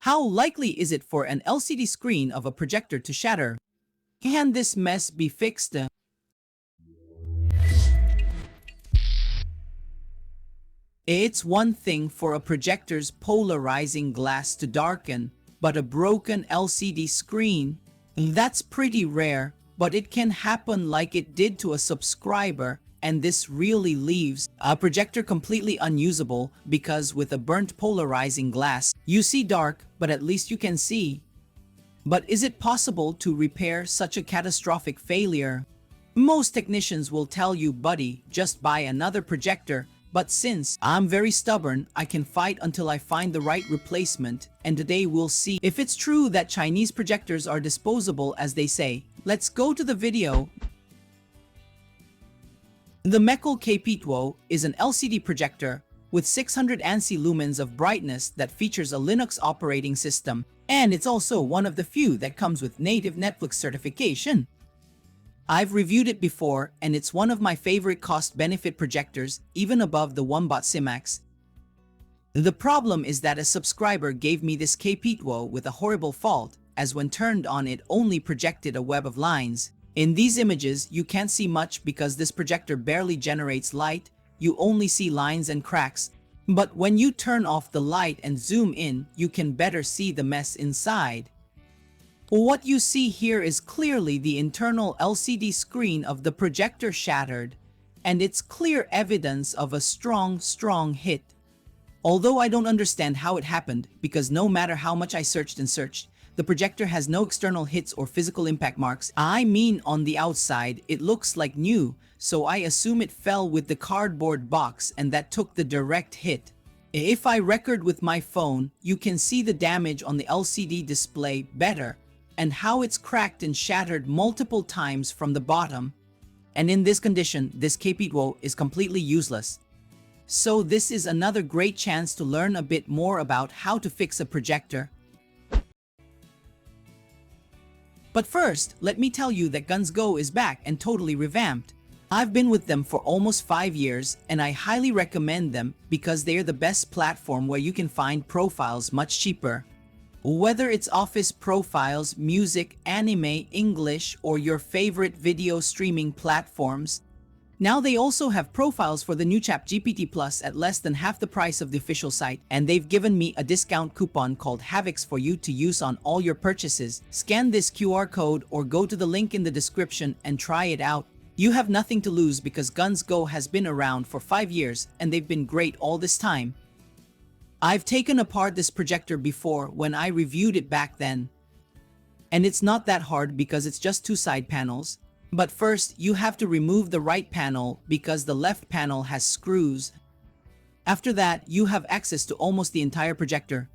How likely is it for an LCD screen of a projector to shatter? Can this mess be fixed? It's one thing for a projector's polarizing glass to darken, but a broken LCD screen? That's pretty rare, but it can happen like it did to a subscriber, and this really leaves a projector completely unusable because with a burnt polarizing glass, you see dark, but at least you can see. But is it possible to repair such a catastrophic failure? Most technicians will tell you, buddy, just buy another projector. But since I'm very stubborn, I can fight until I find the right replacement, and today we'll see if it's true that Chinese projectors are disposable as they say. Let's go to the video. The Meckel KP2 is an LCD projector with 600 ANSI lumens of brightness that features a Linux operating system, and it's also one of the few that comes with native Netflix certification. I've reviewed it before, and it's one of my favorite cost-benefit projectors, even above the Wombat Simax. The problem is that a subscriber gave me this KP2 with a horrible fault, as when turned on it only projected a web of lines. In these images, you can't see much because this projector barely generates light, you only see lines and cracks. But when you turn off the light and zoom in, you can better see the mess inside. What you see here is clearly the internal LCD screen of the projector shattered, and it's clear evidence of a strong hit. Although I don't understand how it happened, because no matter how much I searched, the projector has no external hits or physical impact marks. I mean, on the outside, it looks like new, so I assume it fell with the cardboard box and that took the direct hit. If I record with my phone, you can see the damage on the LCD display better, and how it's cracked and shattered multiple times from the bottom. And in this condition, this KP2 is completely useless. So this is another great chance to learn a bit more about how to fix a projector. But first, let me tell you that Guns Go is back and totally revamped. I've been with them for almost 5 years, and I highly recommend them because they are the best platform where you can find profiles much cheaper. Whether it's office profiles, music, anime, English, or your favorite video streaming platforms. Now they also have profiles for the new ChatGPT Plus at less than half the price of the official site, and they've given me a discount coupon called HAVOX for you to use on all your purchases. Scan this QR code or go to the link in the description and try it out. You have nothing to lose because Guns Go has been around for 5 years and they've been great all this time. I've taken apart this projector before when I reviewed it back then. And it's not that hard because it's just 2 side panels. But first, you have to remove the right panel because the left panel has screws. After that, you have access to almost the entire projector.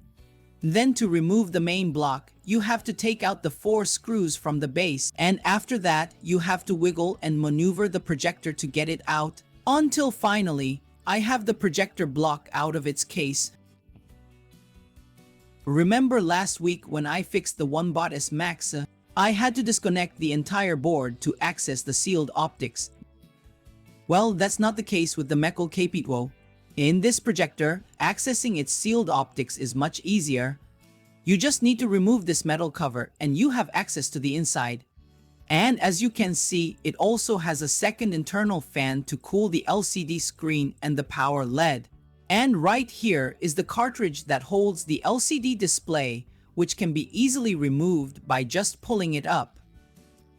Then to remove the main block, you have to take out the 4 screws from the base. And after that, you have to wiggle and maneuver the projector to get it out. Until finally, I have the projector block out of its case. Remember last week when I fixed the Wombat Simax? I had to disconnect the entire board to access the sealed optics. Well, that's not the case with the Meckel KP2. In this projector, accessing its sealed optics is much easier. You just need to remove this metal cover and you have access to the inside. And as you can see, it also has a second internal fan to cool the LCD screen and the power LED. And right here is the cartridge that holds the LCD display, which can be easily removed by just pulling it up.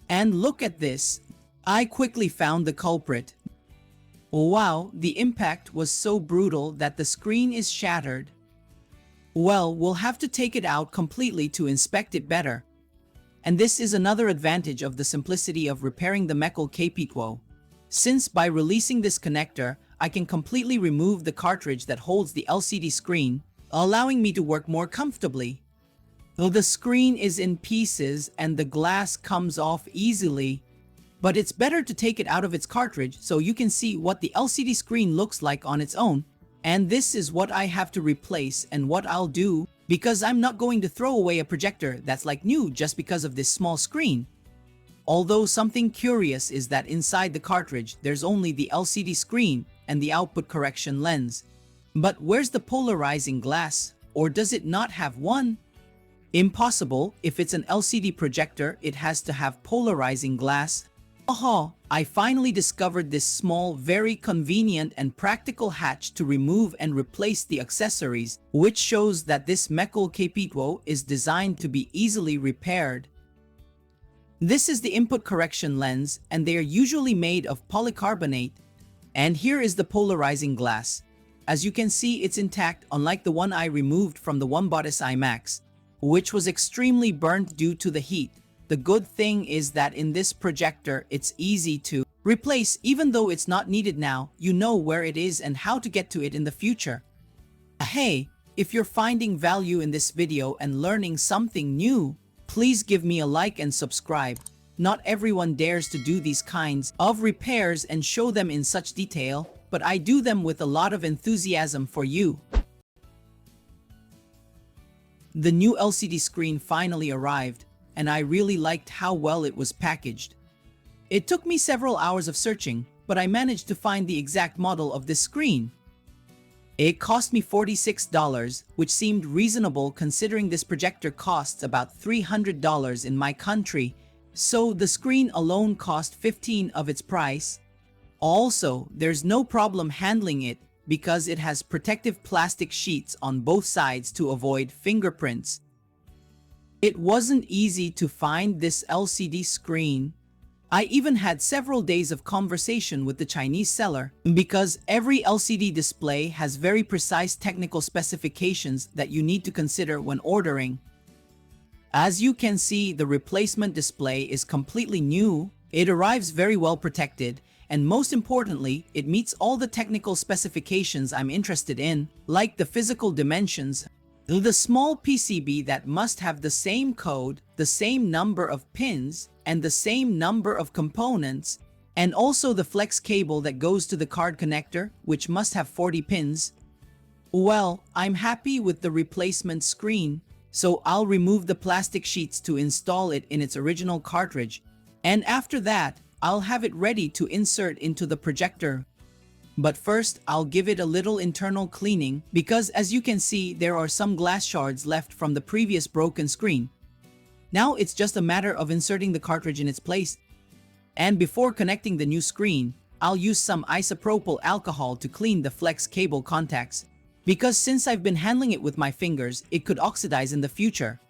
And look at this. I quickly found the culprit. Wow, the impact was so brutal that the screen is shattered. Well, we'll have to take it out completely to inspect it better. And this is another advantage of the simplicity of repairing the Meckel KP2. Since by releasing this connector, I can completely remove the cartridge that holds the LCD screen, allowing me to work more comfortably. Though the screen is in pieces and the glass comes off easily, but it's better to take it out of its cartridge so you can see what the LCD screen looks like on its own. And this is what I have to replace and what I'll do, because I'm not going to throw away a projector that's like new just because of this small screen. Although something curious is that inside the cartridge there's only the LCD screen and the output correction lens. But where's the polarizing glass? Or does it not have one? Impossible. If it's an LCD projector, it has to have polarizing glass. Aha! I finally discovered this small, very convenient and practical hatch to remove and replace the accessories, which shows that this Meckel Kapitwo is designed to be easily repaired. This is the input correction lens, and they are usually made of polycarbonate. And here is the polarizing glass. As you can see, it's intact, unlike the one I removed from the OneBotis IMAX, which was extremely burnt due to the heat. The good thing is that in this projector, it's easy to replace. Even though it's not needed now, you know where it is and how to get to it in the future. Hey, if you're finding value in this video and learning something new, please give me a like and subscribe. Not everyone dares to do these kinds of repairs and show them in such detail, but I do them with a lot of enthusiasm for you. The new LCD screen finally arrived, and I really liked how well it was packaged. It took me several hours of searching, but I managed to find the exact model of this screen. It cost me $46, which seemed reasonable considering this projector costs about $300 in my country, so the screen alone cost 15 of its price. Also, there's no problem handling it because it has protective plastic sheets on both sides to avoid fingerprints. It wasn't easy to find this LCD screen. I even had several days of conversation with the Chinese seller because every LCD display has very precise technical specifications that you need to consider when ordering. As you can see, the replacement display is completely new. It arrives very well protected, and most importantly, it meets all the technical specifications I'm interested in, like the physical dimensions, the small PCB that must have the same code, the same number of pins, and the same number of components, and also the flex cable that goes to the card connector, which must have 40 pins. Well, I'm happy with the replacement screen, so I'll remove the plastic sheets to install it in its original cartridge, and after that, I'll have it ready to insert into the projector. But first, I'll give it a little internal cleaning because as you can see, there are some glass shards left from the previous broken screen. Now it's just a matter of inserting the cartridge in its place. And before connecting the new screen, I'll use some isopropyl alcohol to clean the flex cable contacts, because since I've been handling it with my fingers, it could oxidize in the future.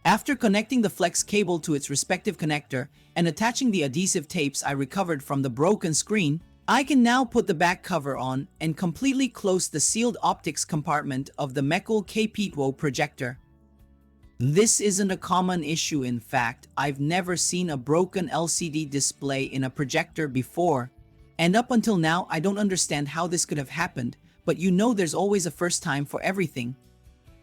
After connecting the flex cable to its respective connector and attaching the adhesive tapes I recovered from the broken screen, I can now put the back cover on and completely close the sealed optics compartment of the Meckel Kapitwo projector. This isn't a common issue. In fact, I've never seen a broken LCD display in a projector before, and up until now I don't understand how this could have happened, but you know there's always a first time for everything.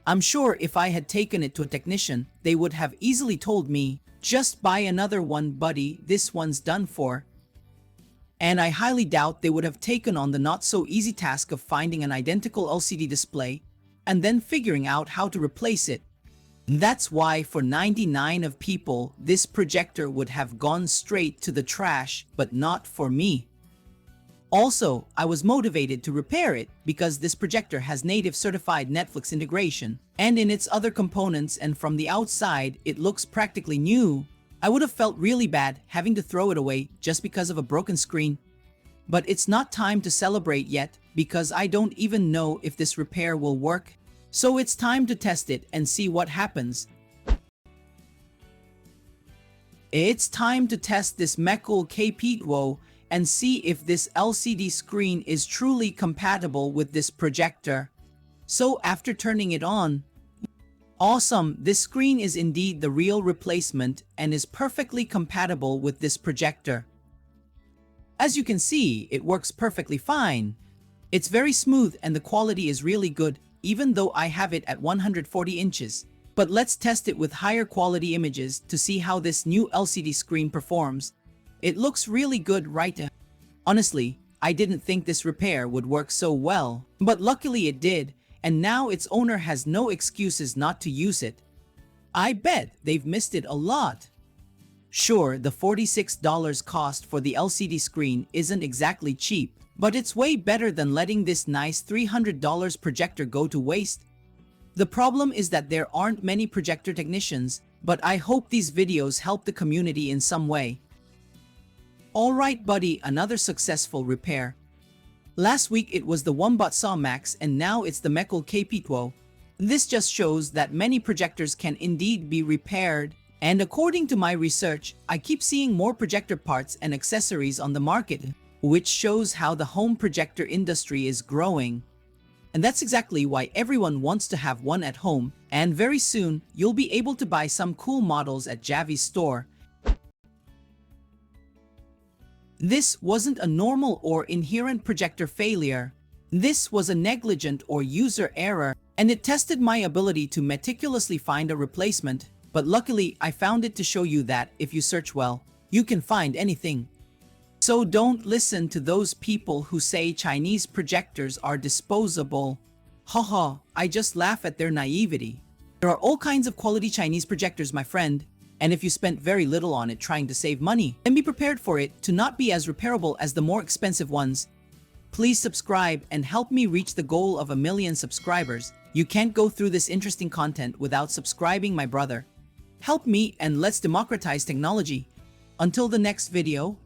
I'm sure if I had taken it to a technician, they would have easily told me, just buy another one buddy, this one's done for. And I highly doubt they would have taken on the not-so-easy task of finding an identical LCD display and then figuring out how to replace it. That's why for 99 of people, this projector would have gone straight to the trash, but not for me. Also, I was motivated to repair it because this projector has native certified Netflix integration, and in its other components and from the outside, it looks practically new. I would have felt really bad having to throw it away just because of a broken screen. But it's not time to celebrate yet because I don't even know if this repair will work. So it's time to test it and see what happens. It's time to test this Meckel Kapitwo and see if this LCD screen is truly compatible with this projector. So after turning it on, awesome, this screen is indeed the real replacement and is perfectly compatible with this projector. As you can see, it works perfectly fine. It's very smooth and the quality is really good, even though I have it at 140 inches. But let's test it with higher quality images to see how this new LCD screen performs. It looks really good, right? Honestly, I didn't think this repair would work so well, but luckily it did, and now its owner has no excuses not to use it. I bet they've missed it a lot. Sure, the $46 cost for the LCD screen isn't exactly cheap, but it's way better than letting this nice $300 projector go to waste. The problem is that there aren't many projector technicians, but I hope these videos help the community in some way. Alright buddy, another successful repair. Last week it was the Wombat Saw Max and now it's the Meckel KP2. This just shows that many projectors can indeed be repaired, and according to my research, I keep seeing more projector parts and accessories on the market, which shows how the home projector industry is growing. And that's exactly why everyone wants to have one at home, and very soon you'll be able to buy some cool models at Javi's store. This wasn't a normal or inherent projector failure. This was a negligent or user error, and it tested my ability to meticulously find a replacement, but luckily I found it to show you that if you search well, you can find anything. So don't listen to those people who say Chinese projectors are disposable. Haha, I just laugh at their naivety. There are all kinds of quality Chinese projectors, my friend, and if you spent very little on it trying to save money, then be prepared for it to not be as repairable as the more expensive ones. Please subscribe and help me reach the goal of 1 million subscribers. You can't go through this interesting content without subscribing, my brother. Help me and let's democratize technology. Until the next video,